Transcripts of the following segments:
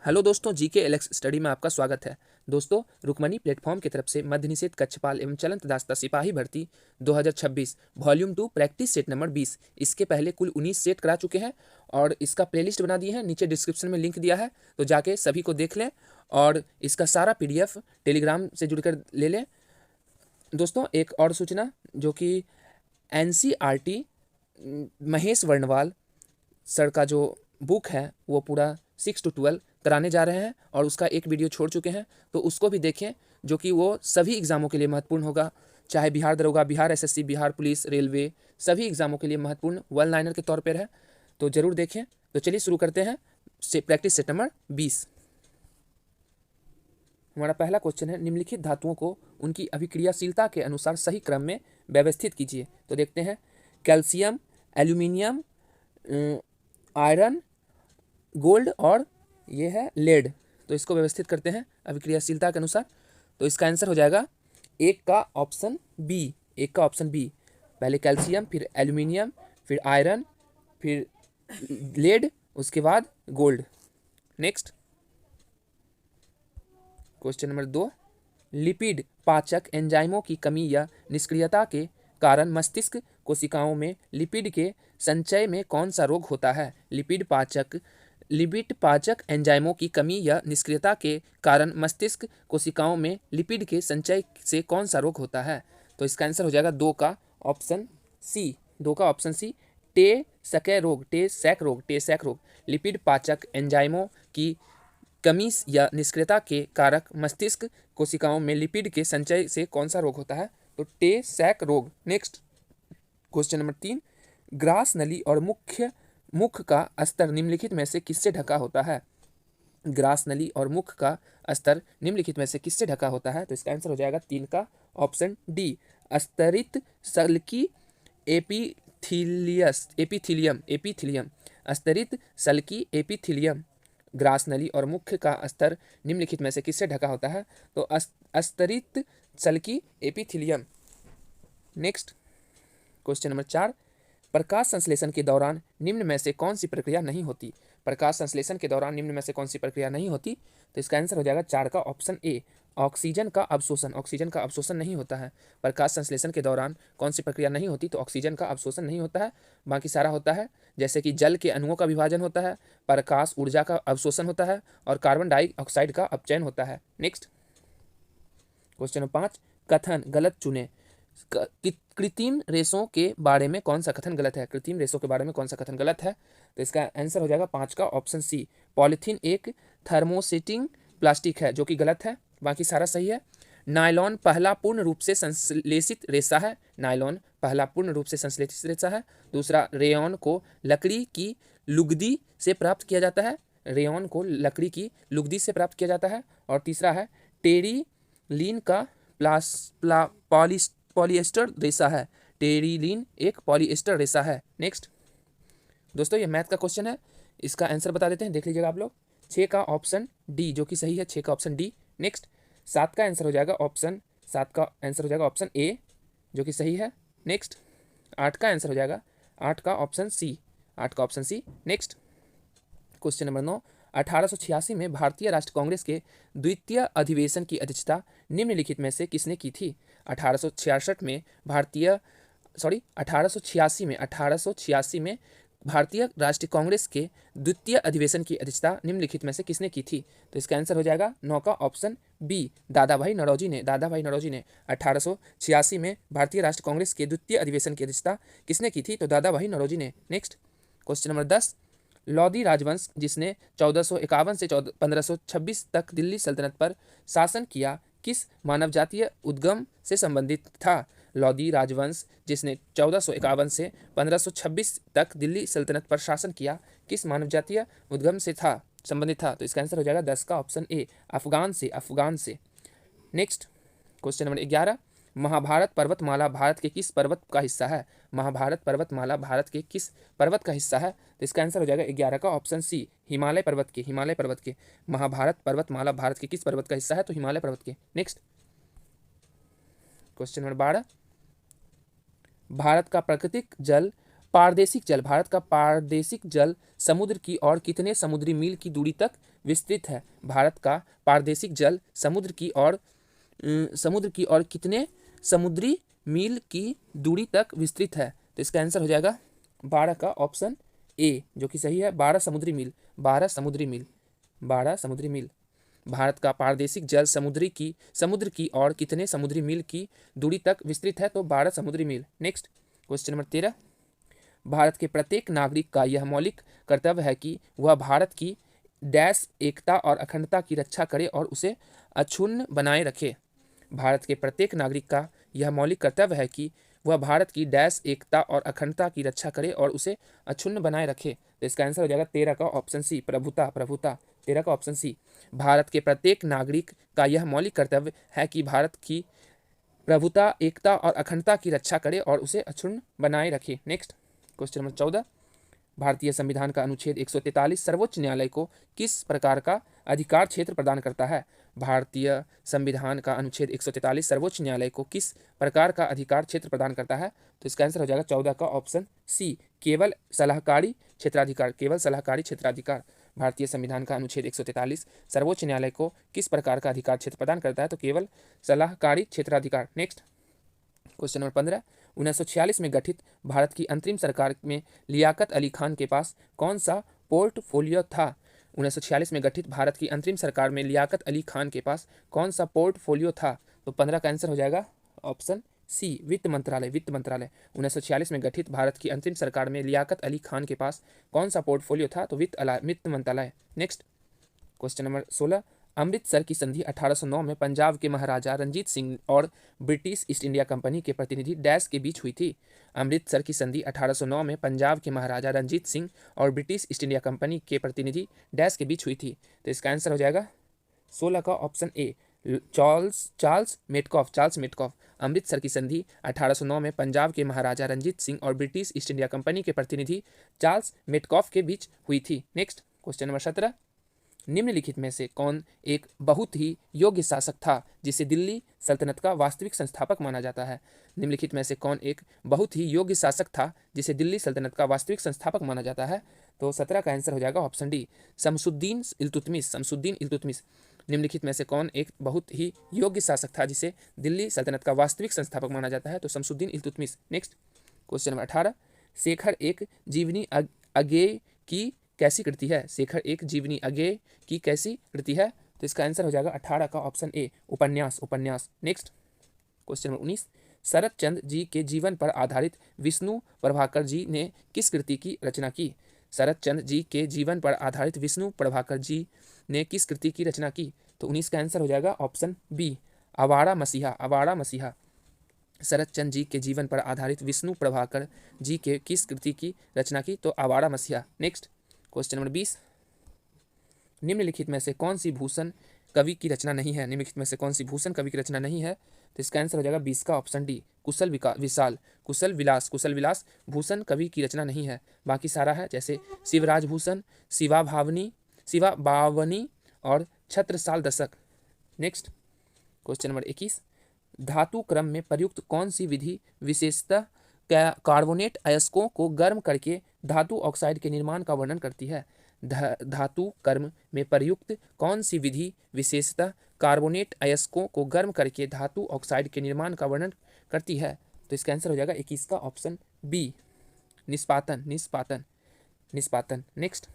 Hello दोस्तों, GK Alex study में आपका स्वागत है। दोस्तों, रुक्मणी प्लेटफॉर्म की तरफ से मध्य निषेध कक्षपाल एवं चलंत दास्ता सिपाही भर्ती 2026 वॉल्यूम 2 प्रैक्टिस सेट नंबर 20 इसके पहले कुल 19 सेट करा चुके हैं और इसका प्लेलिस्ट बना दिए हैं। नीचे डिस्क्रिप्शन में लिंक दिया है, तो जाके सभी को देख लें और इसका सारा PDF टेलीग्राम से जुड़कर ले लें। दोस्तों, एक और सूचना, जो कि NCERT महेश वर्णवाल सर का जो बुक है वो पूरा 6 to 12 कराने जा रहे हैं और उसका एक वीडियो छोड़ चुके हैं, तो उसको भी देखें, जो कि वो सभी एग्ज़ामों के लिए महत्वपूर्ण होगा। चाहे बिहार दरोगा, Bihar SSC, Bihar police, railway, सभी एग्ज़ामों के लिए महत्वपूर्ण वन लाइनर के तौर पर है, तो ज़रूर देखें। तो चलिए शुरू करते हैं प्रैक्टिस सेट नंबर 20। हमारा पहला क्वेश्चन है, निम्नलिखित धातुओं को उनकी अभिक्रियाशीलता के अनुसार सही क्रम में व्यवस्थित कीजिए। तो देखते हैं, कैल्शियम, एल्यूमिनियम, आयरन, गोल्ड और ये है लेड। तो इसको व्यवस्थित करते हैं अभिक्रियाशीलता के अनुसार। तो इसका आंसर हो जाएगा एक का ऑप्शन बी। पहले कैल्शियम, फिर एल्यूमिनियम, फिर आयरन, फिर लेड, उसके बाद gold. Next question number 2, lipid पाचक एंजाइमों की कमी या निष्क्रियता के कारण मस्तिष्क कोशिकाओं में लिपिड के संचय में कौन सा रोग होता है? लिपिड पाचक एंजाइमों की कमी या निष्क्रियता के कारण मस्तिष्क कोशिकाओं में लिपिड के संचय से कौन सा रोग होता है? तो इसका आंसर हो जाएगा दो का ऑप्शन सी, टे सैक रोग। लिपिड पाचक एंजाइमों की कमी या निष्क्रियता के कारक मस्तिष्क कोशिकाओं में लिपिड के संचय से कौन सा रोग होता है? तो टे सैक रोग। नेक्स्ट क्वेश्चन नंबर 3, ग्रास नली और मुख का स्तर निम्नलिखित में से किससे ढका होता है? ग्रास नली और मुख का स्तर निम्नलिखित में से किससे ढका होता है? तो इसका आंसर हो जाएगा 3 का ऑप्शन डी, स्तरित सल्की एपिथीलियम। स्तरित सल्की एपिथीलियम ग्रास नली और मुख का स्तर निम्नलिखित में से किससे ढका होता है? तो स्तरित सल्की एपिथीलियम। नेक्स्ट क्वेश्चन नंबर 4, प्रकाश संश्लेषण के दौरान निम्न में से कौन सी प्रक्रिया नहीं होती? प्रकाश संश्लेषण के दौरान निम्न में से कौन सी प्रक्रिया नहीं होती? तो इसका आंसर हो जाएगा 4 का ऑप्शन ए, ऑक्सीजन का अवशोषण नहीं होता है। प्रकाश संश्लेषण के दौरान कौन सी प्रक्रिया नहीं होती? तो ऑक्सीजन का अवशोषण नहीं होता है, बाकी सारा होता है, जैसे कि जल के अणुओं का विभाजन होता है, प्रकाश ऊर्जा का अवशोषण होता है और कार्बन डाइऑक्साइड का अपचयन होता है। नेक्स्ट क्वेश्चन नंबर 5, कथन गलत चुने। कृत्रिम रेशों के बारे में कौन सा कथन गलत है? कृत्रिम रेशों के बारे में कौन सा कथन गलत है? तो इसका आंसर हो जाएगा 5 का ऑप्शन सी, पॉलीथीन एक थर्मोसेटिंग प्लास्टिक है, जो कि गलत है, बाकी सारा सही है। नायलॉन पहला पूर्ण रूप से संश्लेषित रेशा है। दूसरा, रेयॉन को लकड़ी की लुगदी से प्राप्त किया जाता है। और तीसरा है, टेरिलीन का पॉलीएस्टर रेशा है। टेरिलीन एक पॉलीएस्टर रेशा है। नेक्स्ट दोस्तों, ये मैथ का क्वेश्चन है, इसका आंसर बता देते हैं, देख लीजिएगा आप लोग। 6 का ऑप्शन डी, जो कि सही है, 6 का ऑप्शन डी। नेक्स्ट 7 का आंसर हो जाएगा ऑप्शन ए, जो कि सही है। नेक्स्ट 8 का आंसर हो जाएगा 8 का option c. Next question number 9, 1886 में भारतीय राष्ट्रीय कांग्रेस के द्वितीय अधिवेशन की अध्यक्षता निम्नलिखित में से किसने की थी? 1886 में भारतीय राष्ट्रीय कांग्रेस के द्वितीय अधिवेशन की अध्यक्षता निम्नलिखित में से किसने की थी? तो इसका आंसर हो जाएगा 9 का ऑप्शन बी, दादा भाई नौरोजी ने 1886 में भारतीय राष्ट्रीय कांग्रेस के द्वितीय अधिवेशन की अध्यक्षता किसने की थी? तो दादा भाई नौरोजी ने। नेक्स्ट क्वेश्चन नंबर 10, लोधी राजवंश जिसने 1451 से 1526 तक दिल्ली सल्तनत पर शासन किया, किस मानव जातीय उद्गम से संबंधित था? लोधी राजवंश जिसने 1451 से 1526 तक दिल्ली सल्तनत पर शासन किया, किस मानव जातीय उद्गम से संबंधित था? तो इसका आंसर हो जाएगा 10 का ऑप्शन ए, अफगान से। नेक्स्ट क्वेश्चन नंबर 11, महाभारत पर्वतमाला भारत के किस पर्वत का हिस्सा है? महाभारत पर्वतमाला भारत के किस पर्वत का हिस्सा है? तो इसका आंसर हो जाएगा 11 का ऑप्शन सी, हिमालय पर्वत के। महाभारत पर्वतमाला भारत के किस पर्वत का हिस्सा है? तो हिमालय पर्वत के। नेक्स्ट क्वेश्चन नंबर 12, भारत का प्राकृतिक जल पारदेशिक जल, भारत का पारदेशिक जल समुद्र की ओर कितने समुद्री मील की दूरी तक विस्तृत है? भारत का पारदेशिक जल समुद्र की ओर कितने समुद्री मील की दूरी तक विस्तृत है? तो इसका आंसर हो जाएगा 12 का ऑप्शन ए, जो कि सही है, 12 समुद्री मील। 12 समुद्री मील, 12 समुद्री मील। भारत का पारदेशिक जल समुद्र की ओर कितने समुद्री मील की दूरी तक विस्तृत है? तो 12 समुद्री मील। नेक्स्ट क्वेश्चन नंबर 13, भारत के प्रत्येक नागरिक का यह मौलिक कर्तव्य है कि वह भारत की डैश एकता और अखंडता की रक्षा करे और उसे अक्षुण्ण बनाए रखे। भारत के प्रत्येक नागरिक का यह मौलिक कर्तव्य है कि वह भारत की डैश एकता और अखंडता की रक्षा करे और उसे अक्षुण्ण बनाए रखे। तो इसका आंसर हो जाएगा 13 का ऑप्शन सी, प्रभुता। प्रभुता, 13 का ऑप्शन सी। भारत के प्रत्येक नागरिक का यह मौलिक कर्तव्य है कि भारत की प्रभुता, एकता और अखंडता की रक्षा करे और उसे अक्षुण्ण बनाए रखे। नेक्स्ट क्वेश्चन नंबर 14, भारतीय संविधान का अनुच्छेद 143 सर्वोच्च न्यायालय को किस प्रकार का अधिकार क्षेत्र प्रदान करता है? भारतीय संविधान का अनुच्छेद 143 सर्वोच्च न्यायालय को किस प्रकार का अधिकार क्षेत्र प्रदान करता है? तो इसका आंसर हो जाएगा 14 का ऑप्शन सी, केवल सलाहकारी क्षेत्राधिकार। केवल सलाहकारी क्षेत्राधिकार। भारतीय संविधान का अनुच्छेद 143 सर्वोच्च न्यायालय को किस प्रकार का अधिकार क्षेत्र प्रदान करता है? तो केवल सलाहकारी क्षेत्राधिकार। नेक्स्ट क्वेश्चन नंबर 15, 1946 में गठित भारत की अंतरिम सरकार में लियाकत अली खान के पास कौन सा पोर्टफोलियो था? 1946 में गठित भारत की अंतरिम सरकार में लियाकत अली खान के पास कौन सा पोर्टफोलियो था? तो 15 का आंसर हो जाएगा ऑप्शन सी, वित्त मंत्रालय। वित्त मंत्रालय। 1946 में गठित भारत की अंतरिम सरकार में लियाकत अली खान के पास कौन सा पोर्टफोलियो था? तो वित्त मंत्रालय। नेक्स्ट क्वेश्चन नंबर 16, अमृतसर की संधि 1809 में पंजाब के महाराजा रंजीत सिंह और ब्रिटिश ईस्ट इंडिया कंपनी के प्रतिनिधि डैश के बीच हुई थी। अमृतसर की संधि 1809 में पंजाब के महाराजा रंजीत सिंह और ब्रिटिश ईस्ट इंडिया कंपनी के प्रतिनिधि डैश के बीच हुई थी। तो इसका आंसर हो जाएगा 16 का option A, Charles Metcalfe. Charles Metcalfe. Amritsar की संधि 1809 में पंजाब के महाराजा रंजीत सिंह और ब्रिटिश ईस्ट इंडिया कंपनी के प्रतिनिधि चार्ल्स मेटकॉफ के बीच हुई थी। नेक्स्ट क्वेश्चन नंबर 17, निम्नलिखित में से कौन एक बहुत ही योग्य शासक था जिसे दिल्ली सल्तनत का वास्तविक संस्थापक माना जाता है? निम्नलिखित में से कौन एक बहुत ही योग्य शासक था जिसे दिल्ली सल्तनत का वास्तविक संस्थापक माना जाता है? तो 17 का आंसर हो जाएगा ऑप्शन डी, शमसुद्दीन इल्तुतमिश। शमसुद्दीन इल्तुतमिश। निम्नलिखित में से कौन एक बहुत ही योग्य शासक था जिसे दिल्ली सल्तनत का वास्तविक संस्थापक माना जाता है? तो Shamsuddin Iltutmish. Next question number 18, Shekhar एक जीवनी अज्ञेय की कैसी कृति है? शेखर एक जीवनी अज्ञेय की कैसी कृति है? तो इसका आंसर हो जाएगा 18 का ऑप्शन ए, उपन्यास। उपन्यास। नेक्स्ट क्वेश्चन नंबर 19, शरत चंद्र जी के जीवन पर आधारित विष्णु प्रभाकर जी ने किस कृति की रचना की? शरत चंद्र जी के जीवन पर आधारित विष्णु प्रभाकर जी ने किस कृति की रचना की? तो 19 का आंसर हो जाएगा ऑप्शन बी, आवारा मसीहा। आवारा मसीहा। शरत चंद्र जी के जीवन पर आधारित विष्णु प्रभाकर जी के किस कृति की रचना की? तो आवारा मसीहा। नेक्स्ट क्वेश्चन नंबर 20, निम्नलिखित में से कौन सी भूषण कवि की रचना नहीं है? निम्नलिखित में से कौन सी भूषण कवि की रचना नहीं है? तो इसका आंसर हो जाएगा 20 का ऑप्शन डी, कुशल विशाल। कुशल विलास। कुशल विलास भूषण कवि की रचना नहीं है, बाकी सारा है, जैसे शिवराज भूषण, शिवा बावनी और छत्रसाल दशक। नेक्स्ट क्वेश्चन नंबर 21, धातु क्रम में प्रयुक्त कौन सी विधि विशेषतः कार्बोनेट अयस्कों को गर्म करके धातु ऑक्साइड के निर्माण का वर्णन करती है? धातु कर्म में प्रयुक्त कौन सी विधि विशेषतः कार्बोनेट अयस्कों को गर्म करके धातु ऑक्साइड के निर्माण का वर्णन करती है? तो इसका आंसर हो जाएगा 21 का ऑप्शन बी, निष्पातन। निष्पातन। निष्पातन। नेक्स्ट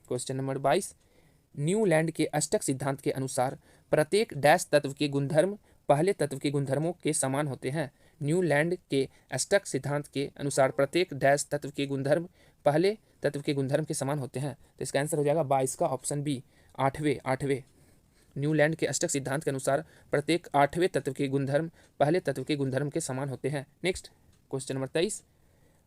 क्वेश्चन नंबर 22, न्यूलैंड के अष्टक सिद्धांत के अनुसार प्रत्येक डैश तत्व के गुणधर्म पहले तत्व के गुणधर्मों के समान होते हैं। न्यूलैंड के अष्टक सिद्धांत के अनुसार प्रत्येक डैश तत्व के गुणधर्म पहले तत्व के गुणधर्म के समान होते हैं। तो इसका आंसर हो जाएगा 22 का ऑप्शन बी, आठवें। न्यूलैंड के अष्टक सिद्धांत के अनुसार प्रत्येक 8वें तत्व के गुणधर्म पहले तत्व के गुणधर्म के समान होते हैं। नेक्स्ट क्वेश्चन नंबर 23,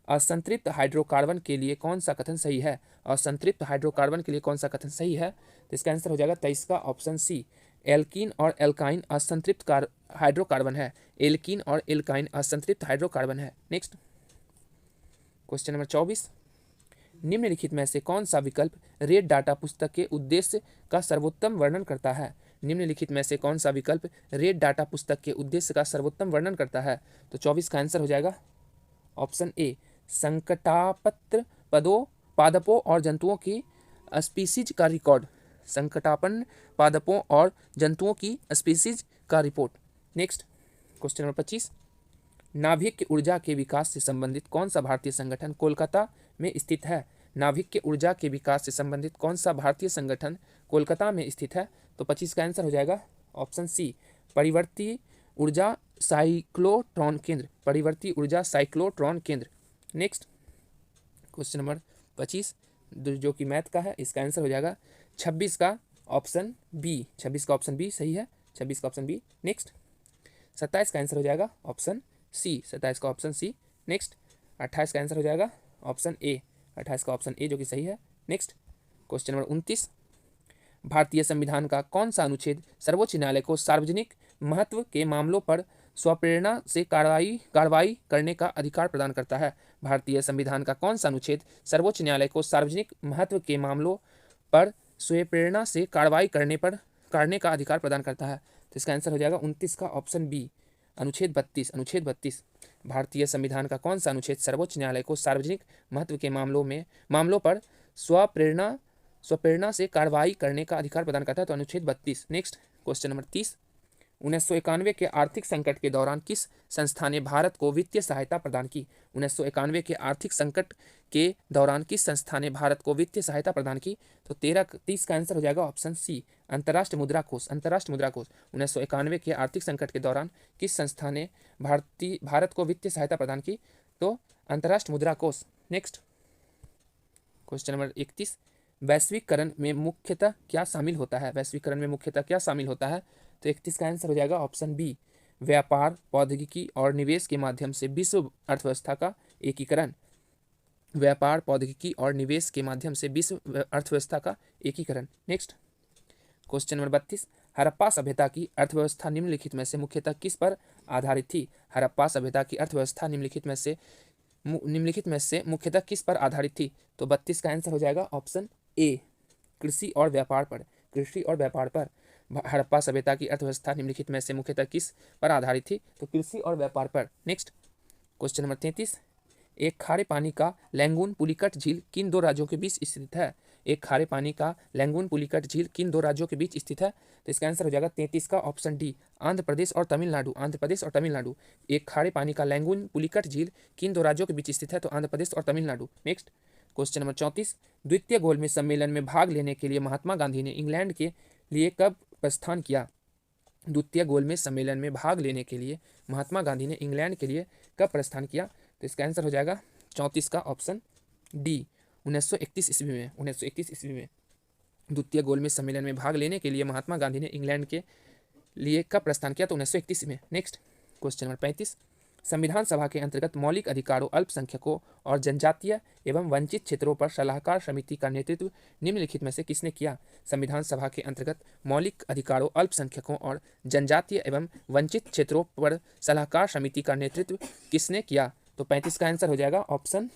असंतृप्त हाइड्रोकार्बन के लिए कौन सा कथन सही है? असंतृप्त हाइड्रोकार्बन के लिए कौन सा कथन सही है? तो इसका आंसर हो जाएगा 23 का ऑप्शन सी, एल्कीन और एल्काइन असंतृप्त हाइड्रोकार्बन है। एल्कीन और एल्काइन असंतृप्त हाइड्रोकार्बन है। नेक्स्ट क्वेश्चन नंबर 24, निम्नलिखित में से कौन सा विकल्प रेड डाटा पुस्तक के उद्देश्य का सर्वोत्तम वर्णन करता है? निम्नलिखित में से कौन सा विकल्प रेड डाटा पुस्तक के उद्देश्य का सर्वोत्तम वर्णन करता है? तो 24 का आंसर हो जाएगा ऑप्शन ए, संकटापत्र पदों पादपों और जंतुओं की स्पीसीज का रिकॉर्ड, संकटापन्न पादपों और जंतुओं की स्पीसीज का रिपोर्ट। नेक्स्ट क्वेश्चन नंबर 25, नाभिक की ऊर्जा के विकास से संबंधित कौन सा भारतीय संगठन कोलकाता में स्थित है? नाभिक के ऊर्जा के विकास से संबंधित कौन सा भारतीय संगठन कोलकाता में स्थित है? तो 25 का आंसर हो जाएगा ऑप्शन सी, परिवर्ती ऊर्जा साइक्लोट्रॉन केंद्र, परिवर्ती ऊर्जा साइक्लोट्रॉन केंद्र। नेक्स्ट क्वेश्चन नंबर 25 जो कि मैथ का है, इसका आंसर हो जाएगा 26 का ऑप्शन बी, 26 का ऑप्शन बी सही है, 26 का ऑप्शन बी। नेक्स्ट 27 का आंसर हो जाएगा ऑप्शन सी, 27 का ऑप्शन सी। नेक्स्ट 28 का आंसर हो जाएगा ऑप्शन ए, 28 का ऑप्शन ए जो कि सही है। नेक्स्ट क्वेश्चन नंबर 29, भारतीय संविधान का कौन सा अनुच्छेद सर्वोच्च न्यायालय को सार्वजनिक महत्व के मामलों पर स्वप्रेरणा से कार्रवाई करने का अधिकार प्रदान करता है? भारतीय संविधान का कौन सा अनुच्छेद सर्वोच्च न्यायालय को सार्वजनिक महत्व के मामलों पर स्वप्रेरणा से कार्रवाई करने का अधिकार प्रदान करता है? तो इसका आंसर हो जाएगा 29 का ऑप्शन बी, अनुच्छेद 32, अनुच्छेद 32। भारतीय संविधान का कौन सा अनुच्छेद सर्वोच्च न्यायालय को सार्वजनिक महत्व के मामलों पर स्वप्रेरणा से कार्रवाई करने का अधिकार प्रदान करता है? तो अनुच्छेद 32। नेक्स्ट क्वेश्चन नंबर 30, 1991 के आर्थिक संकट के दौरान किस संस्था ने भारत को वित्तीय सहायता प्रदान की? 1991 के आर्थिक संकट के दौरान किस संस्था ने भारत को वित्तीय सहायता प्रदान की? तो 30 का आंसर हो जाएगा ऑप्शन सी, अंतर्राष्ट्रीय मुद्रा कोष, अंतर्राष्ट्रीय मुद्रा कोष। 1991 के आर्थिक संकट के दौरान किस संस्था ने भारत को वित्तीय सहायता प्रदान की? तो अंतर्राष्ट्रीय मुद्रा कोष। नेक्स्ट क्वेश्चन नंबर 31, वैश्वीकरण में मुख्यतः क्या शामिल होता है? वैश्वीकरण में मुख्यतः क्या शामिल होता है? तो 31 का आंसर हो जाएगा ऑप्शन बी, व्यापार, प्रौद्योगिकी और निवेश के माध्यम से विश्व अर्थव्यवस्था का एकीकरण, व्यापार, प्रौद्योगिकी और निवेश के माध्यम से विश्व अर्थव्यवस्था का एकीकरण। नेक्स्ट क्वेश्चन नंबर 32, हड़प्पा सभ्यता की अर्थव्यवस्था निम्नलिखित में से मुख्यतः किस पर आधारित थी? हड़प्पा सभ्यता की अर्थव्यवस्था निम्नलिखित में से मुख्यतः किस पर आधारित थी? तो 32 का आंसर हो जाएगा ऑप्शन ए, कृषि और व्यापार पर, कृषि और व्यापार पर। हड़प्पा सभ्यता की अर्थव्यवस्था निम्नलिखित में से मुख्यतः किस पर आधारित थी? तो कृषि और व्यापार पर। नेक्स्ट क्वेश्चन नंबर 33, एक खारे पानी का लैंगून पुलिकट झील किन दो राज्यों के बीच स्थित है? एक खारे पानी का लैंगून पुलिकट झील किन दो राज्यों के बीच स्थित है? तो इसका आंसर हो जाएगा 33 का ऑप्शन डी, आंध्र प्रदेश और तमिलनाडु, आंध्र प्रदेश और तमिलनाडु। एक खारे पानी का लैंगून पुलिकट झील किन दो राज्यों के बीच स्थित है? तो आंध्र प्रदेश और तमिलनाडु। नेक्स्ट क्वेश्चन नंबर 34, द्वितीय गोलमेज सम्मेलन में भाग लेने के लिए महात्मा गांधी ने इंग्लैंड के लिए कब प्रस्थान किया? द्वितीय गोलमेज सम्मेलन में भाग लेने के लिए महात्मा गांधी ने इंग्लैंड के लिए कब प्रस्थान किया? तो इसका आंसर हो जाएगा 34 का ऑप्शन डी, 1931 ईस्वी में, 1931 ईस्वी में द्वितीय गोलमेज सम्मेलन में भाग लेने के लिए महात्मा गांधी ने इंग्लैंड के लिए कब प्रस्थान किया? तो 1931 में। नेक्स्ट क्वेश्चन नंबर 35, संविधान सभा के अंतर्गत मौलिक अधिकारों, अल्पसंख्यकों और जनजातीय एवं वंचित क्षेत्रों पर सलाहकार समिति का नेतृत्व निम्नलिखित में से किसने किया? संविधान सभा के अंतर्गत मौलिक अधिकारों, अल्पसंख्यकों और जनजातीय एवं वंचित क्षेत्रों पर सलाहकार समिति का नेतृत्व किसने किया? तो 35 का आंसर हो जाएगा ऑप्शन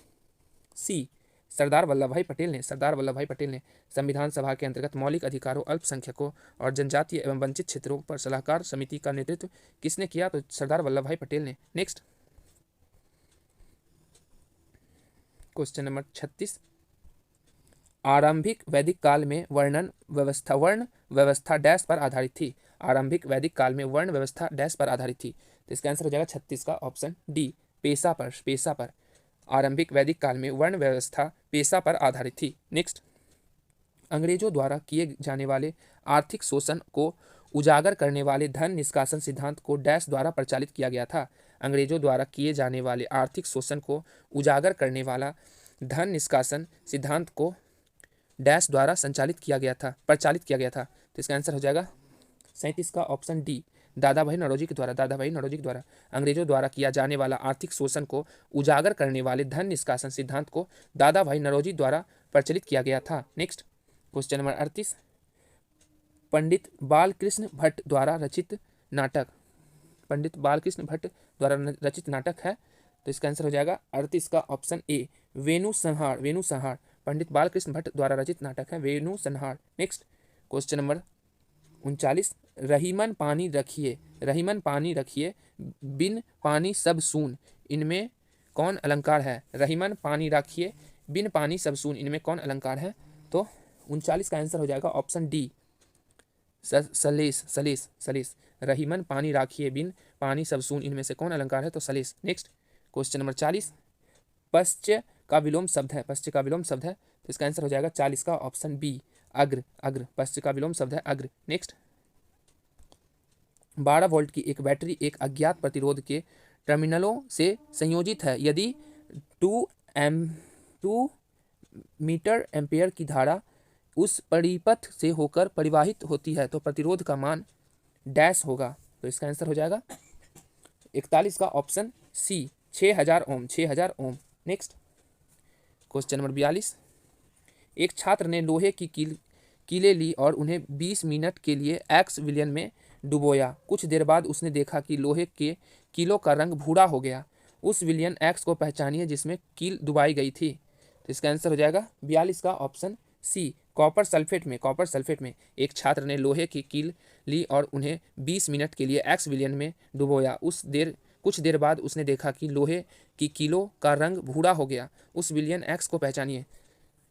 सी, सरदार वल्लभ भाई पटेल ने, सरदार वल्लभ भाई पटेल ने संविधान सभा के अंतर्गत मौलिक अधिकारों, अल्पसंख्यकों और जनजातीय एवं वंचित क्षेत्रों पर सलाहकार समिति का नेतृत्व किसने किया? तो सरदार वल्लभ भाई पटेल ने। नेक्स्ट क्वेश्चन नंबर 36, आरंभिक वैदिक काल में वर्ण व्यवस्था डैश पर आधारित थी? आरंभिक वैदिक काल में वर्ण व्यवस्था डैश पर आधारित थी? तो इसका आंसर हो जाएगा 36 का ऑप्शन डी, पेशा पर, पेशा पर। आरंभिक वैदिक काल में वर्ण व्यवस्था पेशा पर आधारित थी। नेक्स्ट, अंग्रेजों द्वारा किए जाने वाले आर्थिक शोषण को उजागर करने वाले धन निष्कासन सिद्धांत को डैश द्वारा प्रचालित किया गया था? अंग्रेजों द्वारा किए जाने वाले आर्थिक शोषण को उजागर करने वाला धन निष्कासन सिद्धांत को डैश द्वारा प्रचालित किया गया था। तो इसका आंसर हो जाएगा 37 का ऑप्शन डी, दादा भाई नौरोजी के द्वारा, दादा भाई नौरोजी के द्वारा। अंग्रेजों द्वारा किया जाने वाला आर्थिक शोषण को उजागर करने वाले धन निष्कासन सिद्धांत को दादा भाई नौरोजी द्वारा प्रचलित किया गया था। नेक्स्ट क्वेश्चन नंबर 38, पंडित बालकृष्ण भट्ट द्वारा रचित नाटक, पंडित बालकृष्ण भट्ट द्वारा रचित नाटक है? तो इसका आंसर हो जाएगा 38 का ऑप्शन ए, वेणु संहार, वेणु संहार। पंडित बालकृष्ण भट्ट द्वारा रचित नाटक है वेणु संहार। नेक्स्ट क्वेश्चन नंबर 39, रहीमन पानी रखिए, रहीमन पानी रखिए, बिन पानी सब सून, इनमें कौन अलंकार है? रहीमन पानी राखिए बिन पानी सब सून, इनमें कौन अलंकार है? तो 39 का आंसर हो जाएगा ऑप्शन डी, सलेस सलेस सलेस। रहीमन पानी राखिए बिन पानी सब सून, इनमें से कौन अलंकार है? तो सलेस। नेक्स्ट क्वेश्चन नंबर 40, पश्च का विलोम शब्द है, पश्च का विलोम शब्द है, तो इसका आंसर हो जाएगा 40 का ऑप्शन बी, अग्र। अग्र पश्च का विलोम शब्द है, अग्र। नेक्स्ट 12 वोल्ट की एक बैटरी एक अज्ञात प्रतिरोध के टर्मिनलों से संयोजित है। यदि 2 मीटर एम्पेयर की धारा उस परिपथ से होकर परिवाहित होती है तो प्रतिरोध का मान डैश होगा। तो इसका आंसर हो जाएगा 41 का ऑप्शन सी, 6000 ओम, 6000 ओम। नेक्स्ट क्वेश्चन नंबर 42, एक छात्र ने लोहे की कीलें ली और उन्हें 20 मिनट के लिए एक्स विलियन में डुबोया। कुछ देर बाद उसने देखा कि लोहे के कीलों का रंग भूरा हो गया। उस विलियन एक्स को पहचानिए जिसमें कील डुबाई गई थी। तो इसका आंसर हो जाएगा 42 का ऑप्शन सी, कॉपर सल्फेट में। कॉपर सल्फेट में एक छात्र ने लोहे की कील ली और उन्हें 20 मिनट के लिए एक्स विलियन में डुबोया। कुछ देर बाद उसने देखा कि लोहे की कीलों का रंग भूरा हो गया। उस विलियन एक्स को पहचानिए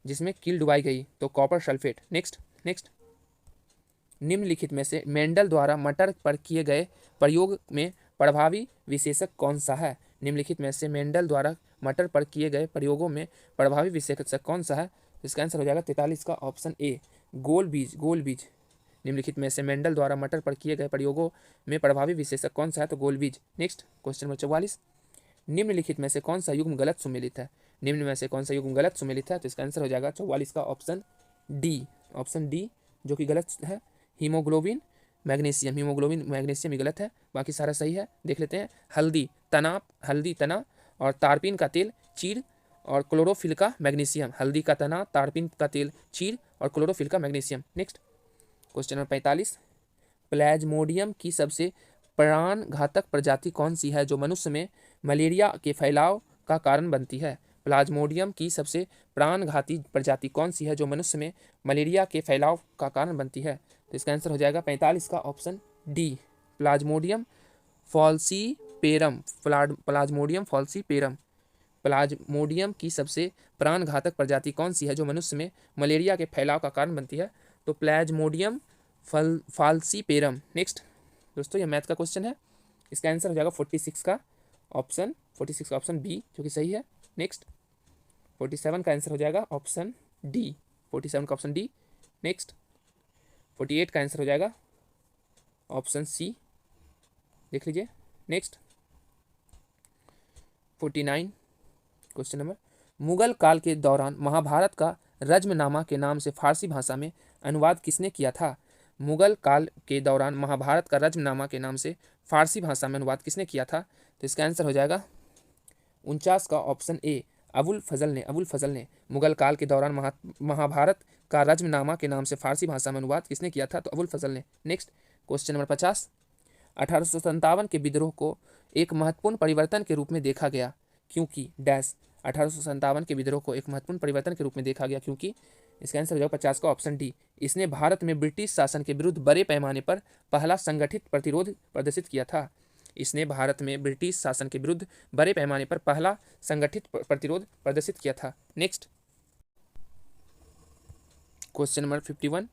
जिसमें कील डुबाई गई। तो कॉपर सल्फेट। नेक्स्ट निम्नलिखित में से मेंडल द्वारा मटर पर किए गए प्रयोग में प्रभावी विशेषक कौन सा है? निम्नलिखित में से मेंडल द्वारा मटर पर किए गए प्रयोगों में प्रभावी विशेषक कौन सा है? इसका आंसर हो जाएगा 43 का ऑप्शन ए, गोल बीज। गोल बीज। निम्नलिखित में से मेंडल द्वारा मटर पर किए गए प्रयोगों में प्रभावी विशेषक कौन सा है? तो गोल बीज। नेक्स्ट क्वेश्चन नंबर 44, निम्नलिखित में से कौन सा युग्म गलत सुमेलित है? निम्न में से कौन सा युग्म गलत सुमेलित है? तो इसका आंसर हो जाएगा 44 का ऑप्शन डी, ऑप्शन डी जो कि गलत है, हीमोग्लोबिन मैग्नीशियम। हीमोग्लोबिन मैग्नीशियम ही गलत है, बाकी सारा सही है। देख लेते हैं, हल्दी तना और तारपीन का तेल चीड़ और क्लोरोफिल का मैग्नीशियम। हल्दी का तना, तारपीन का तेल चीड़ और क्लोरोफिल का magnesium. Next question number 45, Plasmodium की सबसे प्राणघातक प्रजाति कौन सी है जो मनुष्य में मलेरिया के फैलाव का कारण बनती है? प्लाज्मोडियम की सबसे प्राणघाती प्रजाति कौन सी है जो मनुष्य में मलेरिया के फैलाव का कारण बनती है? तो इसका आंसर हो जाएगा 45 का option D, Plasmodium falciparum. Plasmodium falciparum. Plasmodium की सबसे प्राणघातक प्रजाति कौन सी है जो मनुष्य में मलेरिया के फैलाव का कारण बनती है? तो प्लाज्मोडियम फॉल्सीपेरम। नेक्स्ट दोस्तों, यह मैथ का क्वेश्चन है, इसका आंसर हो जाएगा 46 का ऑप्शन बी जो कि सही है। नेक्स्ट 47 का आंसर हो जाएगा ऑप्शन डी, 47 का ऑप्शन डी। नेक्स्ट 48 का आंसर हो जाएगा ऑप्शन सी, देख लीजिए। नेक्स्ट 49 क्वेश्चन नंबर, मुगल काल के दौरान महाभारत का रज्मनामा के नाम से फारसी भाषा में अनुवाद किसने किया था? मुगल काल के दौरान महाभारत का रज्मनामा के नाम से फारसी भाषा में अनुवाद किसने किया था? तो इसका आंसर हो जाएगा 49 का ऑप्शन ए, अबुल फजल ने। अबुल फजल ने मुगल काल के दौरान महाभारत का रज्मनामा के नाम से फारसी भाषा में अनुवाद किसने किया था? तो अबुल फजल ने। नेक्स्ट क्वेश्चन नंबर 50, 1857 के विद्रोह को एक महत्वपूर्ण परिवर्तन के रूप में देखा गया क्योंकि डैश। 1857 के विद्रोह को एक महत्वपूर्ण परिवर्तन के रूप में देखा गया क्योंकि, इसका आंसर हो जाएगा 50 का ऑप्शन डी, इसने भारत में ब्रिटिश शासन के विरुद्ध बड़े पैमाने पर पहला संगठित प्रतिरोध प्रदर्शित किया था। इसने भारत में ब्रिटिश शासन के विरुद्ध बड़े पैमाने पर पहला संगठित प्रतिरोध प्रदर्शित किया था। नेक्स्ट क्वेश्चन नंबर 51,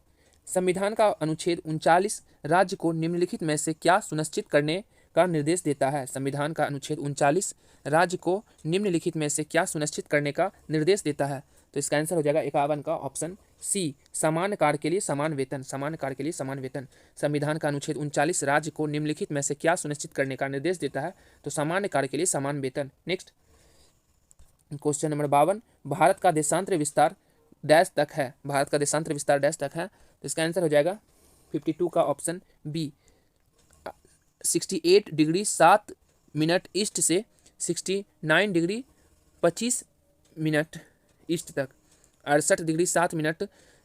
संविधान का अनुच्छेद 39 राज्य को निम्नलिखित में से क्या सुनिश्चित करने का निर्देश देता है? संविधान का अनुच्छेद 39 राज्य को निम्नलिखित में से क्या सुनिश्चित करने का निर्देश देता है? तो इसका आंसर हो जाएगा 51 का ऑप्शन सी, समान कार्य के लिए समान वेतन। समान कार्य के लिए समान वेतन। संविधान का अनुच्छेद 39 राज्य को निम्नलिखित में से क्या सुनिश्चित करने का निर्देश देता है? तो सामान्य कार्य के लिए समान वेतन। नेक्स्ट क्वेश्चन नंबर 52, भारत का देशांतर विस्तार डैश तक है। भारत का देशांतर विस्तार डैश तक है। तो इसका आंसर हो जाएगा 52 का option b, 68 degree 7 minute east से 69 डिग्री 25 मिनट ईस्ट तक। 68 डिग्री 7 मिनट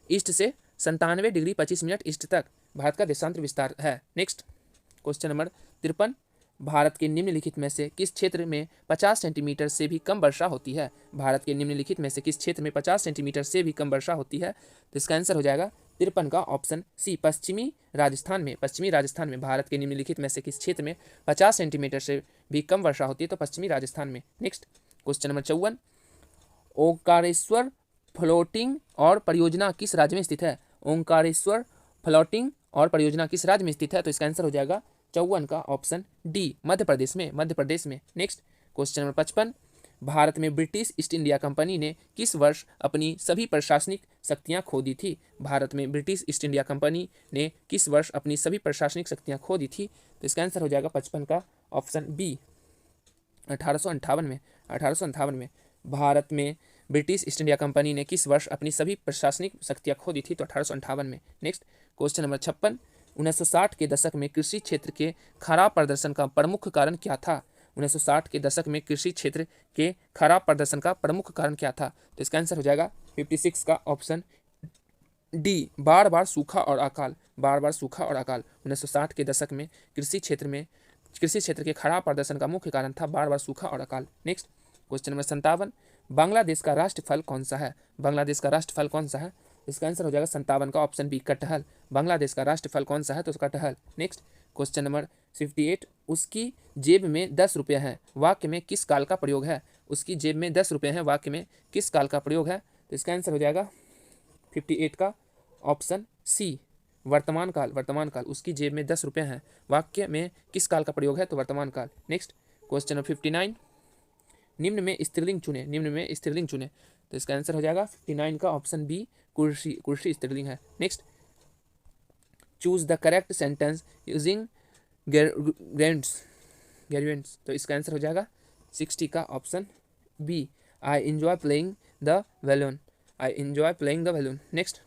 ईस्ट से 97 डिग्री 25 मिनट ईस्ट तक भारत का देशांतर विस्तार है। नेक्स्ट क्वेश्चन नंबर 53, भारत के निम्नलिखित में से किस क्षेत्र में 50 सेंटीमीटर से भी कम वर्षा होती है? भारत के निम्नलिखित में से किस क्षेत्र में 50 सेंटीमीटर से भी कम वर्षा होती है? तो इसका आंसर हो जाएगा 53 का ऑप्शन सी, पश्चिमी राजस्थान में। पश्चिमी राजस्थान में भारत के निम्नलिखित में से किस क्षेत्र में 50 सेंटीमीटर से भी कम वर्षा होती है? तो पश्चिमी राजस्थान में। Next question number 54, Omkareshwar floating और परियोजना किस राज्य में स्थित है? ओंकारेश्वर फ्लोटिंग और परियोजना किस राज्य में स्थित है? तो इसका आंसर हो जाएगा 54 का ऑप्शन डी, मध्य प्रदेश में, मध्य प्रदेश में। नेक्स्ट क्वेश्चन नंबर 55, भारत में ब्रिटिश ईस्ट इंडिया कंपनी ने किस वर्ष अपनी सभी प्रशासनिक शक्तियां खो दी थी? भारत में ब्रिटिश ईस्ट इंडिया कंपनी ने किस वर्ष अपनी सभी प्रशासनिक शक्तियां खो दी थी? तो इसका आंसर हो जाएगा 55 का ऑप्शन बी, 1858 में। 1858 में भारत में ब्रिटिश ईस्ट इंडिया कंपनी ने किस वर्ष अपनी सभी प्रशासनिक शक्तियां खो दी थी? तो 1858 में। नेक्स्ट क्वेश्चन नंबर 56, 1960 के दशक में कृषि क्षेत्र के खराब प्रदर्शन का प्रमुख कारण क्या था? 1960 के दशक में कृषि क्षेत्र के खराब प्रदर्शन का प्रमुख कारण क्या था? तो इसका आंसर हो जाएगा 56 का ऑप्शन डी, बार बार सूखा और अकाल। बार बार सूखा और अकाल 1960 के दशक में कृषि क्षेत्र के खराब प्रदर्शन का मुख्य कारण था बार बार सूखा और अकाल। नेक्स्ट क्वेश्चन नंबर 57, बांग्लादेश का राष्ट्र फल कौन सा है? बांग्लादेश का राष्ट्र फल कौन सा है? इसका आंसर हो जाएगा 57 का ऑप्शन बी, कटहल। बांग्लादेश का राष्ट्र फल कौन सा है? तो कटहल। नेक्स्ट क्वेश्चन नंबर 58, उसकी जेब में 10 रुपये हैं, वाक्य में किस काल का प्रयोग है? उसकी जेब में 10 रुपये हैं, वाक्य में किस काल का प्रयोग है? तो इसका आंसर हो जाएगा 58 का ऑप्शन सी, वर्तमान काल। वर्तमान काल, उसकी जेब में 10 रुपये हैं, वाक्य में किस काल का प्रयोग है? तो वर्तमान काल। नेक्स्ट क्वेश्चन नंबर 59, निम्न में स्त्रीलिंग चुने। निम्न में स्त्रीलिंग चुने। तो इसका आंसर हो जाएगा 59 का ऑप्शन बी, कुर्सी। कुर्सी स्त्रीलिंग है। Next, choose the correct sentence using gerunds. तो इसका आंसर हो जाएगा 60 का option B, I enjoy playing the balloon. I enjoy playing the balloon. Next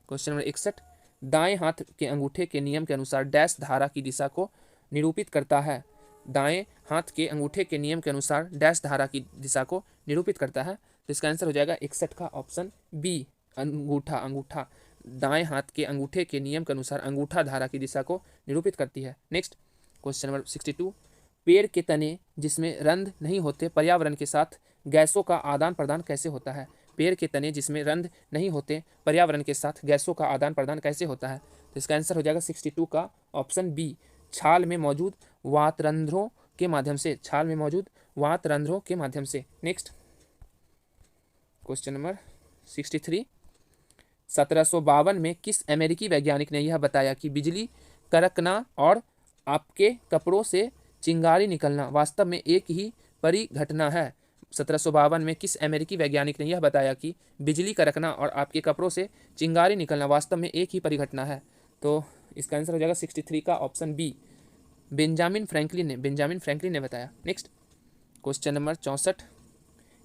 question number 61, दाएं हाथ के अंगूठे के नियम के अनुसार डैश धारा की दिशा को निरूपित करता है? दाएं हाथ के अंगूठे के नियम के अनुसार डैश धारा की दिशा को निरूपित करता है? तो इसका आंसर हो जाएगा 61 का ऑप्शन बी, अंगूठा। अंगूठा दाएं हाथ के अंगूठे के नियम के अनुसार अंगूठा धारा की दिशा को निरूपित करती है। नेक्स्ट क्वेश्चन नंबर 62, पेड़ के तने जिसमें रंध्र नहीं होते पर्यावरण के साथ गैसों का आदान प्रदान कैसे होता है? पेड़ के तने जिसमें रंध्र नहीं होते पर्यावरण के साथ गैसों का आदान प्रदान कैसे होता है? तो इसका आंसर हो जाएगा 62 का ऑप्शन बी, छाल में मौजूद वातरंध्रों के माध्यम से। छाल में मौजूद वातरंध्रों के माध्यम से। नेक्स्ट क्वेश्चन नंबर 63, 1752 में किस अमेरिकी वैज्ञानिक ने यह बताया कि बिजली कड़कना और आपके कपड़ों से चिंगारी निकलना वास्तव में एक ही परिघटना है? 1752 में किस अमेरिकी वैज्ञानिक ने यह बताया कि बिजली कड़कना और आपके कपड़ों से चिंगारी निकलना वास्तव में एक ही परिघटना है? तो इसका आंसर हो जाएगा 63 का ऑप्शन बी, बेंजामिन फ्रैंकलिन ने बताया। नेक्स्ट क्वेश्चन नंबर 64,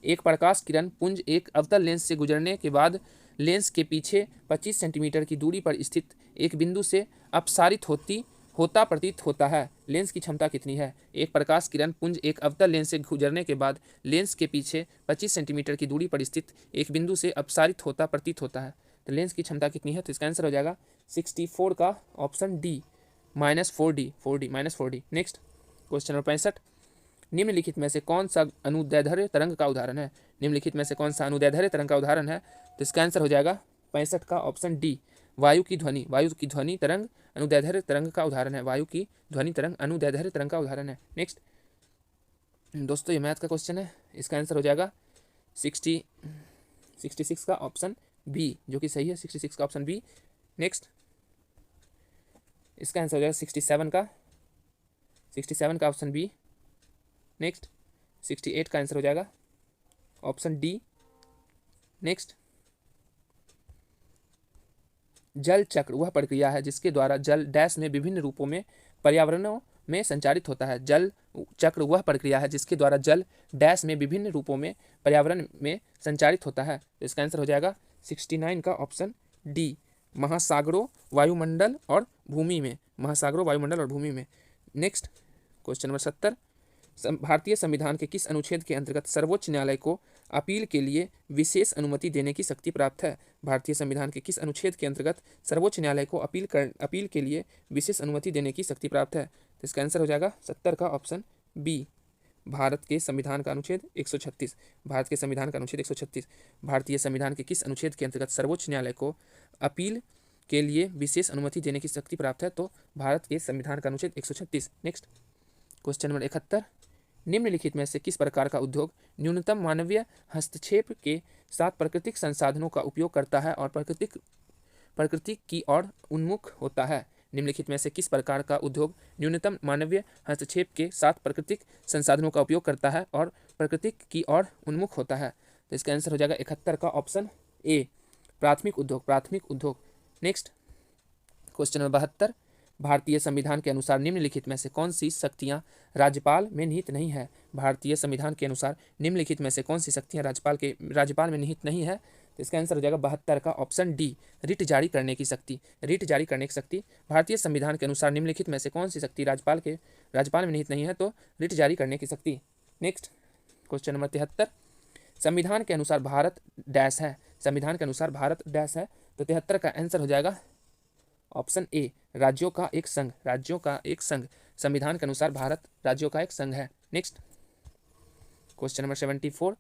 एक प्रकाश किरण पुंज एक अवतल लेंस से गुजरने के बाद लेंस के पीछे 25 सेंटीमीटर की दूरी पर स्थित एक बिंदु से अपसारित होता प्रतीत होता है। लेंस की क्षमता कितनी है? एक प्रकाश किरण पुंज एक अवतल लेंस से गुजरने के बाद लेंस के पीछे 25 सेंटीमीटर की दूरी पर स्थित एक बिंदु से अपसारित होता प्रतीत होता है। तो लेंस की क्षमता कितनी है? तो इसका आंसर हो जाएगा 64 का option D, -4D। Next question number 65, निम्नलिखित में से कौन सा अनुदैर्ध्य तरंग का उदाहरण है? निम्नलिखित में से कौन सा अनुदैर्ध्य तरंग का उदाहरण है? तो इसका आंसर हो जाएगा 65 का ऑप्शन डी, वायु की ध्वनि तरंग अनुदैर्ध्य तरंग का उदाहरण है। वायु की ध्वनि तरंग अनुदैर्ध्य तरंग का उदाहरण है। नेक्स्ट दोस्तों, ये मैथ का क्वेश्चन है। इसका आंसर हो जाएगा 66 का ऑप्शन बी, जो कि सही है। 66 का ऑप्शन बी। नेक्स्ट इसका आंसर हो जाएगा 67 का ऑप्शन बी। नेक्स्ट 68 का आंसर हो जाएगा ऑप्शन डी। नेक्स्ट, जल चक्र वह प्रक्रिया है जिसके द्वारा जल डैश में विभिन्न रूपों में पर्यावरणों में संचारित होता है। जल चक्र वह प्रक्रिया है जिसके द्वारा जल डैश में विभिन्न रूपों में पर्यावरण में संचारित होता है। तो इसका आंसर हो जाएगा 69 का ऑप्शन डी, महासागरों, वायुमंडल और भूमि में। महासागरों, वायुमंडल और भूमि में। नेक्स्ट क्वेश्चन नंबर 70, भारतीय संविधान के किस अनुच्छेद के अंतर्गत सर्वोच्च न्यायालय को अपील के लिए विशेष अनुमति देने की शक्ति प्राप्त है? भारतीय संविधान के किस अनुच्छेद के अंतर्गत सर्वोच्च न्यायालय को अपील के लिए विशेष अनुमति देने की शक्ति प्राप्त है? तो इसका आंसर हो जाएगा 70 का ऑप्शन बी, भारत के संविधान का अनुच्छेद 136। भारत के संविधान का अनुच्छेद 136 भारतीय संविधान के किस अनुच्छेद के अंतर्गत सर्वोच्च न्यायालय को अपील के लिए विशेष अनुमति देने की शक्ति प्राप्त है? तो भारत के संविधान का अनुच्छेद 136। नेक्स्ट क्वेश्चन नंबर 71, निम्नलिखित में से किस प्रकार का उद्योग न्यूनतम मानवीय हस्तक्षेप के साथ प्राकृतिक संसाधनों का उपयोग करता है और प्रकृति की ओर उन्मुख होता है? निम्नलिखित में से किस प्रकार का उद्योग न्यूनतम मानवीय हस्तक्षेप के साथ प्राकृतिक संसाधनों का उपयोग करता है और प्रकृति की ओर उन्मुख होता है? तो इसका आंसर हो जाएगा 71 का ऑप्शन ए, प्राथमिक उद्योग, प्राथमिक उद्योग। नेक्स्ट क्वेश्चन नंबर 72, भारतीय संविधान के अनुसार निम्नलिखित में से कौन सी शक्तियां राज्यपाल में निहित नहीं है? भारतीय संविधान के अनुसार निम्नलिखित में से कौन सी शक्तियां राज्यपाल में निहित नहीं है? तो इसका आंसर हो जाएगा 72 का ऑप्शन डी, रिट जारी करने की शक्ति, रिट जारी करने की शक्ति। भारतीय संविधान के अनुसार निम्नलिखित में से कौन सी शक्ति राज्यपाल में निहित नहीं है? तो रिट जारी करने की शक्ति। नेक्स्ट क्वेश्चन नंबर 73, संविधान के अनुसार भारत डैश है? संविधान के अनुसार भारत डैश है? तो 73 का आंसर हो जाएगा ऑप्शन ए, राज्यों का एक संघ, राज्यों का एक संघ। संविधान के अनुसार भारत राज्यों का एक संघ है। नेक्स्ट क्वेश्चन नंबर 74,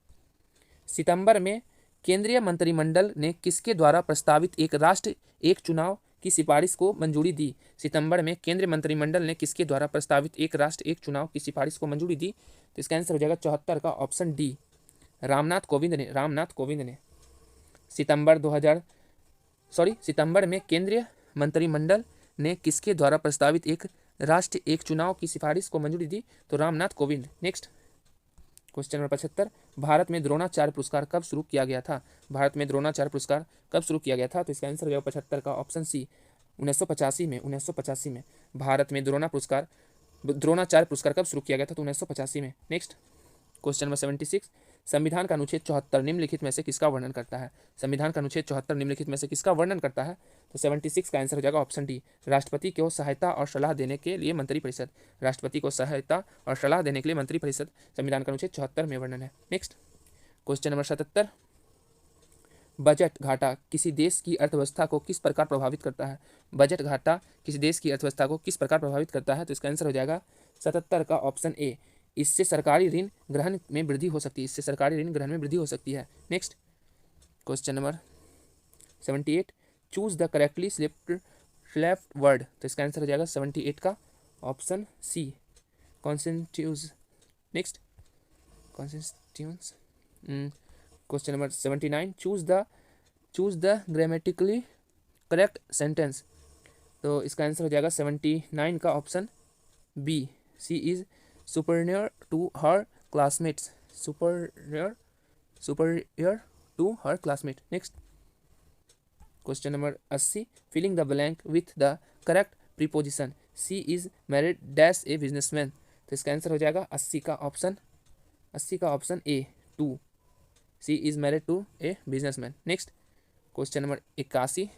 सितंबर में केंद्रीय मंत्रिमंडल ने किसके द्वारा प्रस्तावित एक राष्ट्र एक चुनाव की सिफारिश को मंजूरी दी? सितंबर में केंद्रीय मंत्रिमंडल ने किसके द्वारा प्रस्तावित एक राष्ट्र एक चुनाव की सिफारिश को मंजूरी दी? तो इसका आंसर हो जाएगा 74 का ऑप्शन डी, रामनाथ कोविंद ने, रामनाथ कोविंद ने। सितंबर में केंद्रीय मंत्रिमंडल ने किसके द्वारा प्रस्तावित एक राष्ट्र एक चुनाव की सिफारिश को मंजूरी दी? तो Ramnath Kovind. Next question number 75, Bharat में द्रोणाचार्य पुरस्कार कब शुरू किया गया था? भारत में द्रोणाचार्य पुरस्कार कब शुरू किया गया था? तो इसका आंसर हो जाएगा 75 का ऑप्शन सी, 1985 में, 1985 में। भारत में द्रोणाचार्य पुरस्कार कब शुरू किया गया था? तो 1985 में। नेक्स्ट क्वेश्चन नंबर 76, संविधान का अनुच्छेद 74 निम्नलिखित में से किसका वर्णन करता है? संविधान का अनुच्छेद 74 निम्नलिखित में से किसका वर्णन करता है? तो 76 का आंसर हो जाएगा ऑप्शन डी, राष्ट्रपति को सहायता और सलाह देने के लिए मंत्रिपरिषद, राष्ट्रपति को सहायता और सलाह देने के लिए मंत्रिपरिषद संविधान का अनुच्छेद 74 में वर्णन है। नेक्स्ट क्वेश्चन नंबर 77, बजट घाटा किसी देश की अर्थव्यवस्था को किस प्रकार प्रभावित करता है? बजट घाटा किसी देश की अर्थव्यवस्था को किस प्रकार प्रभावित करता है? तो इसका आंसर हो जाएगा 77 का ऑप्शन ए, इससे सरकारी ऋण ग्रहण में वृद्धि हो सकती है, इससे सरकारी ऋण ग्रहण में वृद्धि हो सकती है। Next question number 78, choose the correctly select word. तो इसका आंसर हो जाएगा 78 का option C, constitutes. Next constituents. Question number 79, choose the grammatically correct sentence. तो इसका आंसर हो जाएगा 79 का option B, she is superior to her classmates, superior to her classmate. Next question number 80, filling the blank with the correct preposition, she is married dash a businessman। तो इसका answer हो जाएगा 80 का option A, 2, she is married to a businessman। Next question number 81,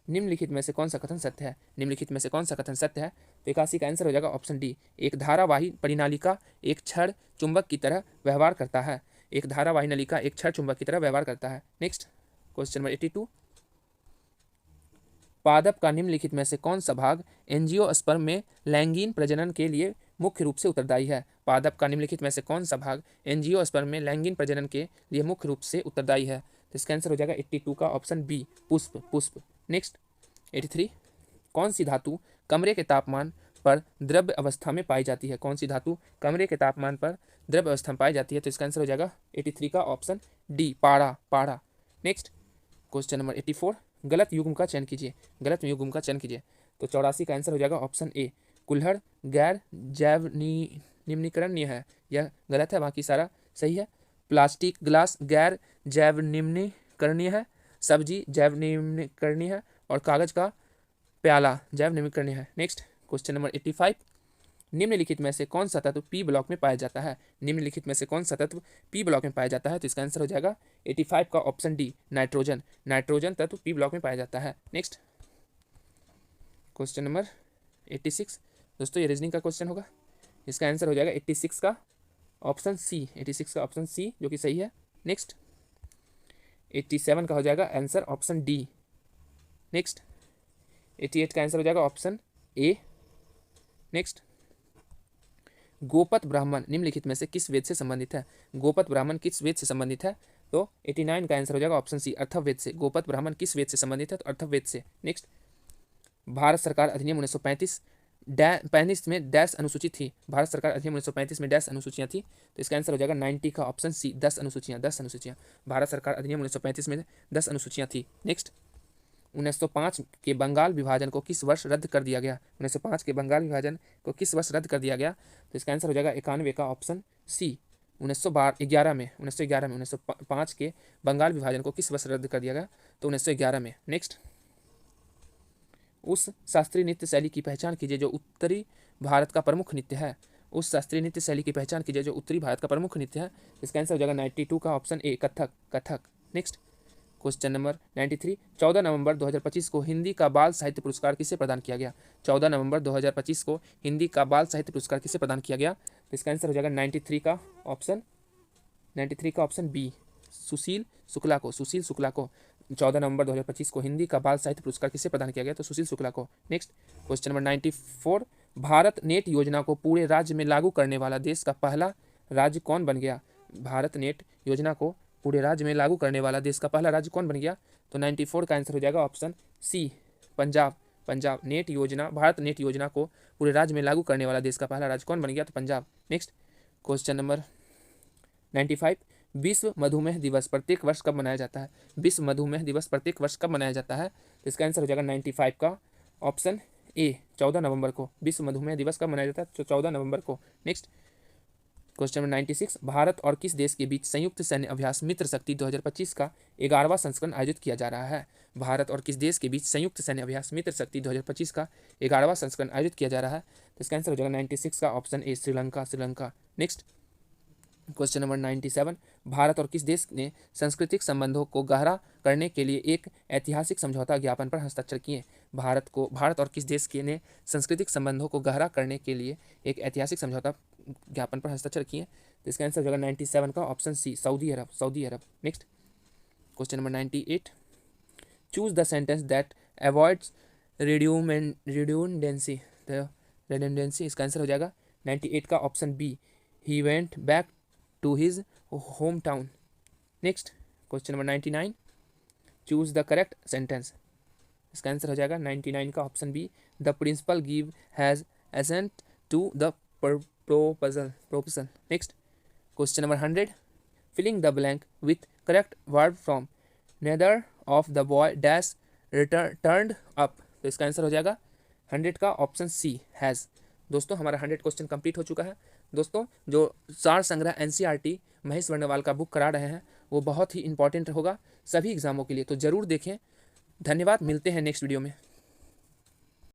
निम्नलिखित में से कौन सा कथन सत्य है? निम्नलिखित में से कौन सा कथन सत्य है? तो 81 का आंसर हो जाएगा ऑप्शन डी, एक धारावाही परिनालिका एक क्षण चुंबक की तरह व्यवहार करता है, एक धारावाही नलिका एक क्षण चुंबक की तरह व्यवहार करता है। नेक्स्ट क्वेश्चन नंबर 82, पादप का निम्नलिखित में से कौन सा भाग एंजियोस्पर्म में लैंगिक प्रजनन के लिए मुख्य रूप से उत्तरदायी है? पादप का निम्नलिखित में से कौन सा भाग एंजियोस्पर्म में लैंगिक प्रजनन के लिए मुख्य रूप से उत्तरदायी है? तो इसका आंसर हो जाएगा 82 का ऑप्शन बी, पुष्प। नेक्स्ट 83, कौन सी धातु कमरे के तापमान पर द्रव्य अवस्था में पाई जाती है? कौन सी धातु कमरे के तापमान पर द्रव्य अवस्था में पाई जाती है? तो इसका आंसर हो जाएगा 83 का ऑप्शन डी, पारा। नेक्स्ट क्वेश्चन नंबर 84, गलत युग्म का चयन कीजिए, गलत युग्म का चयन कीजिए। तो 84 का आंसर हो जाएगा ऑप्शन ए, कुल्हड़ गैर जैव निम्नीकरणीय है, यह गलत है, बाकी सारा सही है। प्लास्टिक गिलास गैर जैव निम्नीकरणीय है, सब्जी जैव निम्नीकरणीय है और कागज का प्याला जैव निम्नीकरणीय है। नेक्स्ट क्वेश्चन नंबर 85, निम्नलिखित में से कौन सा तत्व पी ब्लॉक में पाया जाता है? निम्नलिखित में से कौन सा तत्व पी ब्लॉक में पाया जाता है? तो इसका आंसर हो जाएगा 85 का ऑप्शन डी, नाइट्रोजन तत्व पी ब्लॉक में पाया जाता है। नेक्स्ट क्वेश्चन नंबर 86, दोस्तों ये रीजनिंग का क्वेश्चन होगा, इसका आंसर हो जाएगा 86 का ऑप्शन सी, 86 का ऑप्शन सी जो कि सही है। नेक्स्ट 87 का हो जाएगा आंसर ऑप्शन डी। नेक्स्ट 88 का आंसर हो जाएगा ऑप्शन ए। नेक्स्ट, गोपत ब्राह्मण निम्नलिखित में से किस वेद से संबंधित है? गोपत ब्राह्मण किस वेद से संबंधित है? तो 89 का आंसर हो जाएगा ऑप्शन सी, अर्थववेद से। गोपत ब्राह्मण किस वेद से संबंधित है? तो अर्थववेद से। नेक्स्ट, भारत सरकार अधिनियम 1935 पैंतीस में डैश अनुसूची थी। भारत सरकार अधिनियम 1935 में डैश अनुसूचियाँ थी। तो इसका आंसर हो जाएगा 90 का ऑप्शन सी, 10 अनुसूचियाँ। 10 अनुसूचियाँ, भारत सरकार अधिनियम 1935 में 10 अनुसूचियाँ थी। नेक्स्ट, 1905 के बंगाल विभाजन को किस वर्ष रद्द कर दिया गया? 1905 के बंगाल विभाजन को किस वर्ष रद्द कर दिया गया? तो इसका आंसर हो जाएगा 91 का ऑप्शन सी, 1911 में। 1905 के बंगाल विभाजन को किस वर्ष रद्द कर दिया गया? तो 1911 में। नेक्स्ट, उस शास्त्रीय नृत्य शैली की पहचान कीजिए जो उत्तरी भारत का प्रमुख नृत्य है। उस शास्त्रीय नृत्य शैली की पहचान कीजिए जो उत्तरी भारत का प्रमुख नृत्य है। इसका आंसर हो जाएगा 92 का option A, Kathak. Kathak. Next, question number 93, 14 नवंबर 2025 को हिंदी का बाल साहित्य पुरस्कार किसे प्रदान किया गया? 14 नवंबर 2025 को हिंदी का बाल साहित्य पुरस्कार किसे प्रदान किया गया? तो इसका आंसर हो जाएगा 93 का ऑप्शन बी, सुशील शुक्ला को। सुशील शुक्ला को 14 नवंबर 2025 को हिंदी का बाल साहित्य पुरस्कार किसे प्रदान किया गया? तो सुशील शुक्ला को। Next, question number 94, Bharat net योजना को पूरे राज्य में लागू करने वाला देश का पहला राज्य कौन बन गया? भारत नेट योजना को पूरे राज्य में लागू करने वाला देश का पहला राज्य कौन बन गया? तो 94 का आंसर हो जाएगा option c, Punjab. Punjab net योजना, भारत नेट योजना को पूरे राज्य में लागू करने वाला देश का पहला राज्य कौन बन गया? तो पंजाब। नेक्स्ट, क्वेश्चन नंबर 95, विश्व मधुमेह दिवस प्रत्येक वर्ष कब मनाया जाता है? विश्व मधुमेह दिवस प्रत्येक वर्ष कब मनाया जाता है? तो इसका आंसर हो जाएगा 95 का ऑप्शन ए, 14 नवंबर को। विश्व मधुमेह दिवस कब मनाया जाता है? तो 14 नवंबर को। नेक्स्ट, क्वेश्चन नंबर 96, भारत और किस देश के बीच संयुक्त सैन्य अभ्यास मित्र शक्ति 2025 का 11वां संस्करण आयोजित किया जा रहा है? भारत और किस देश के बीच संयुक्त सैन्य अभ्यास मित्र शक्ति 2025 का 11वां संस्करण आयोजित किया जा रहा है? तो इसका आंसर हो जाएगा 96 का option A, Sri Lanka. Sri Lanka. Next, question number 97, Bharat और किस देश ने सांस्कृतिक संबंधों को गहरा करने के लिए एक ऐतिहासिक समझौता ज्ञापन पर हस्ताक्षर किए? भारत और किस देश के ने सांस्कृतिक संबंधों को गहरा करने के लिए एक ऐतिहासिक समझौता ज्ञापन पर हस्ताक्षर किए? तो इसका आंसर हो जाएगा 97 का ऑप्शन सी, सऊदी अरब। सऊदी अरब। Next, question number 98, choose the sentence that avoids redundancy. इसका आंसर हो जाएगा 98 का option B, he went back to his home town. Next, question number 99, choose the correct sentence. इसका आंसर हो जाएगा 99 का option B, the principal give has assent to the proposal. Next, question number 100, filling the blank with correct verb from nether of the boy dash returned up. तो इसका answer हो जाएगा 100 का option C, has. दोस्तों, हमारा 100 question complete हो चुका है। दोस्तों, जो सार संग्रह एनसीईआरटी महेश वर्णवाल का बुक करा रहे हैं वो बहुत ही इंपॉर्टेंट होगा सभी एग्जामों के लिए, तो ज़रूर देखें। धन्यवाद, मिलते हैं नेक्स्ट वीडियो में।